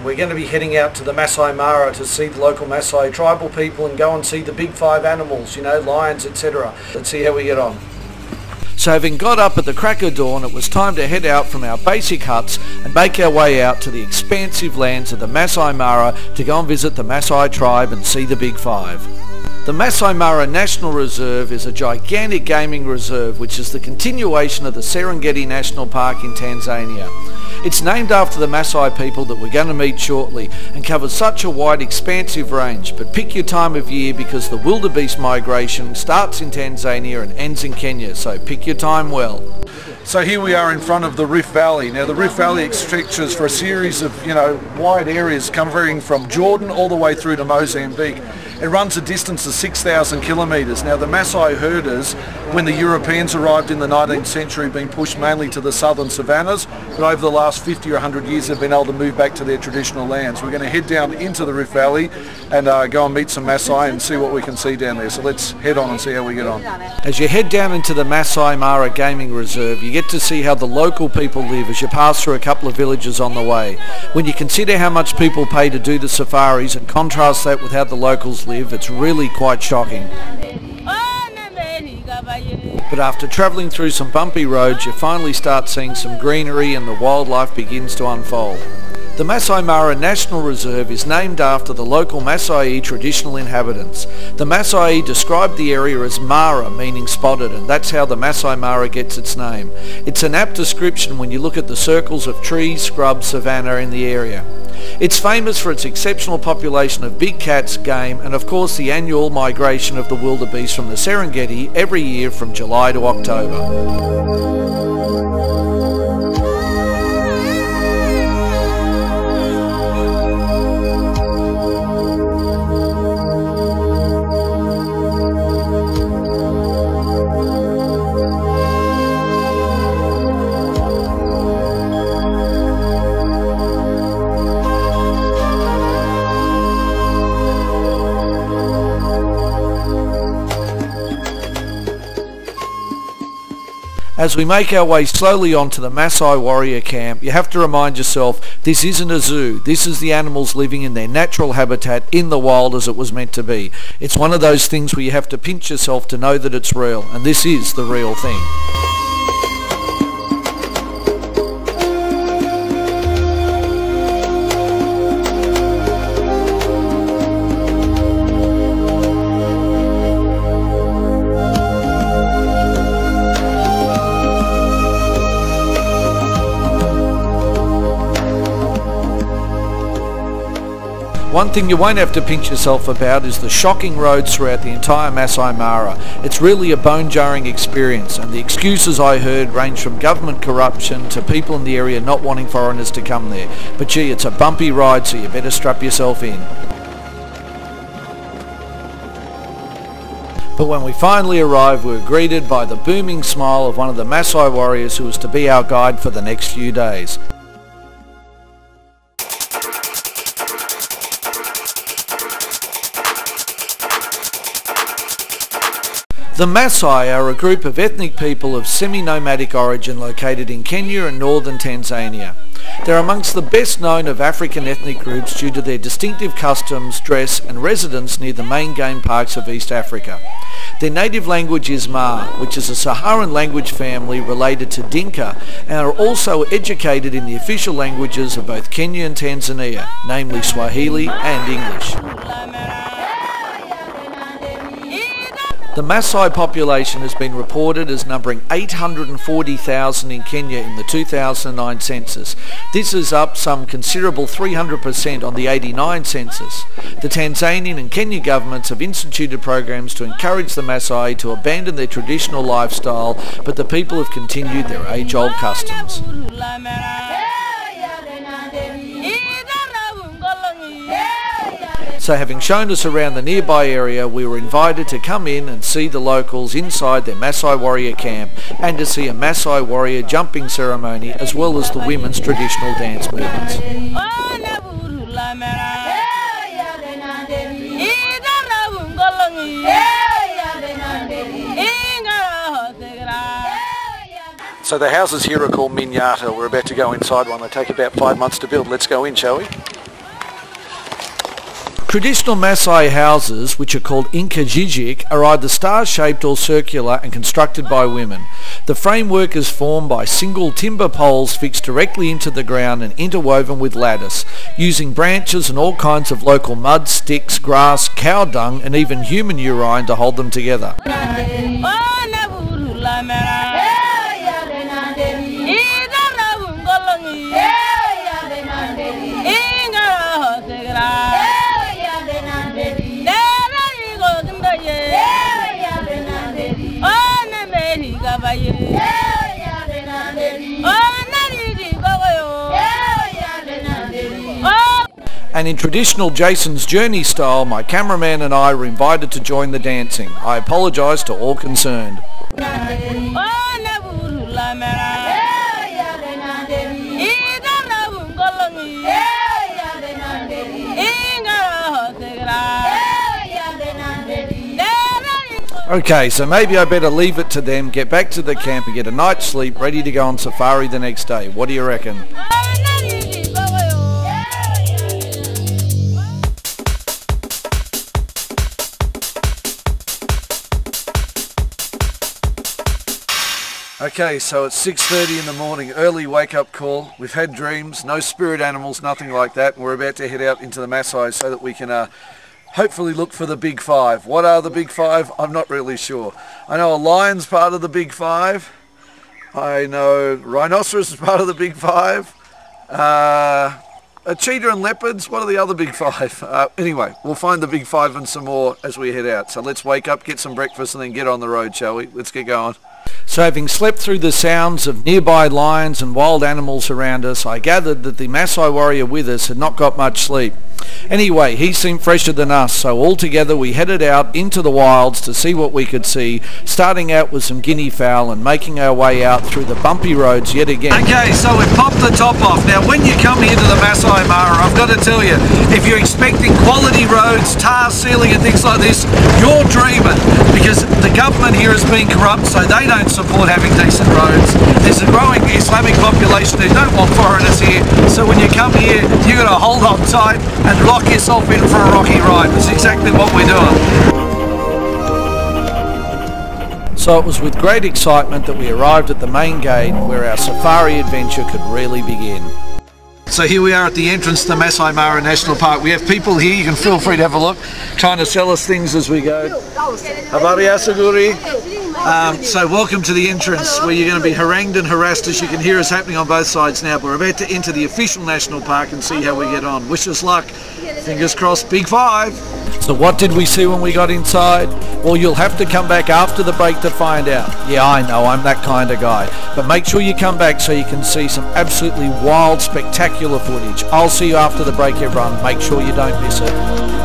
We're going to be heading out to the Masai Mara to see the local Masai tribal people and go and see the big five animals, lions, etc. Let's see how we get on. So having got up at the crack of dawn, it was time to head out from our basic huts and make our way out to the expansive lands of the Masai Mara to go and visit the Masai tribe and see the big five. The Masai Mara National Reserve is a gigantic gaming reserve which is the continuation of the Serengeti National Park in Tanzania. It's named after the Masai people that we're going to meet shortly and covers such a wide expansive range, but pick your time of year because the wildebeest migration starts in Tanzania and ends in Kenya, so pick your time well. So here we are in front of the Rift Valley. Now the Rift Valley stretches for a series of wide areas covering from Jordan all the way through to Mozambique. It runs a distance of 6,000 kilometres. Now the Masai herders, when the Europeans arrived in the 19th century, been pushed mainly to the southern savannas, but over the last 50 or 100 years they've been able to move back to their traditional lands. We're going to head down into the Rift Valley and go and meet some Masai and see what we can see down there. So let's head on and see how we get on. As you head down into the Masai Mara Gaming Reserve, you get to see how the local people live as you pass through a couple of villages on the way. When you consider how much people pay to do the safaris and contrast that with how the locals live, it's really quite shocking. But after travelling through some bumpy roads, you finally start seeing some greenery and the wildlife begins to unfold. The Masai Mara National Reserve is named after the local Masai traditional inhabitants. The Masai described the area as Mara, meaning spotted, and that's how the Masai Mara gets its name. It's an apt description when you look at the circles of trees, scrub, savanna in the area. It's famous for its exceptional population of big cats, game, and of course the annual migration of the wildebeest from the Serengeti every year from July to October. As we make our way slowly onto the Masai Warrior camp, you have to remind yourself this isn't a zoo. This is the animals living in their natural habitat in the wild as it was meant to be. It's one of those things where you have to pinch yourself to know that it's real, and this is the real thing. One thing you won't have to pinch yourself about is the shocking roads throughout the entire Masai Mara. It's really a bone-jarring experience, and the excuses I heard range from government corruption to people in the area not wanting foreigners to come there. But gee, it's a bumpy ride, so you better strap yourself in. But when we finally arrived, we were greeted by the booming smile of one of the Masai warriors who was to be our guide for the next few days. The Masai are a group of ethnic people of semi-nomadic origin located in Kenya and northern Tanzania. They're amongst the best known of African ethnic groups due to their distinctive customs, dress and residence near the main game parks of East Africa. Their native language is Ma, which is a Saharan language family related to Dinka, and are also educated in the official languages of both Kenya and Tanzania, namely Swahili and English. The Masai population has been reported as numbering 840,000 in Kenya in the 2009 census. This is up some considerable 300% on the 89 census. The Tanzanian and Kenya governments have instituted programs to encourage the Masai to abandon their traditional lifestyle, but the people have continued their age-old customs. So having shown us around the nearby area, we were invited to come in and see the locals inside their Masai Warrior camp and to see a Masai Warrior jumping ceremony as well as the women's traditional dance movements. So the houses here are called Minyata. We're about to go inside one. They take about 5 months to build. Let's go in, shall we? Traditional Masai houses, which are called inkajijik, are either star-shaped or circular and constructed by women. The framework is formed by single timber poles fixed directly into the ground and interwoven with lattice, using branches and all kinds of local mud, sticks, grass, cow dung and even human urine to hold them together. And in traditional Jason's Journey style, my cameraman and I were invited to join the dancing. I apologise to all concerned. Okay, so maybe I better leave it to them, get back to the camp and get a night's sleep, ready to go on safari the next day. What do you reckon? Okay, so it's 6:30 in the morning, early wake-up call. We've had dreams, no spirit animals, nothing like that. And we're about to head out into the Masai so that we can hopefully look for the big five. What are the big five? I'm not really sure. I know a lion's part of the big five. I know rhinoceros is part of the big five. A cheetah and leopards, what are the other big five? Anyway, we'll find the big five and some more as we head out. So let's wake up, get some breakfast and then get on the road, shall we? Let's get going. So having slept through the sounds of nearby lions and wild animals around us, I gathered that the Masai Warrior with us had not got much sleep. Anyway, he seemed fresher than us, so all together we headed out into the wilds to see what we could see, starting out with some guinea fowl and making our way out through the bumpy roads yet again. Okay, so we've popped the top off. Now when you come here to the Masai Mara, I've got to tell you, if you're expecting quality roads, tar sealing and things like this, you're dreaming, because the government here has been corrupt, so they don't support having decent roads. There's a growing Islamic population who don't want foreigners here, so when you come here, you've got to hold on tight and lock yourself in for a rocky ride. That's exactly what we're doing. So it was with great excitement that we arrived at the main gate where our safari adventure could really begin. So here we are at the entrance to the Masai Mara National Park. We have people here, you can feel free to have a look, trying to sell us things as we go. Habari Asaguri. So welcome to the entrance where you're going to be harangued and harassed, as you can hear us happening on both sides now. But we're about to enter the official national park and see how we get on. Wish us luck. Fingers crossed, big five. So what did we see when we got inside? Well, you'll have to come back after the break to find out. Yeah, I know, I'm that kind of guy. But make sure you come back so you can see some absolutely wild, spectacular footage. I'll see you after the break, everyone. Make sure you don't miss it.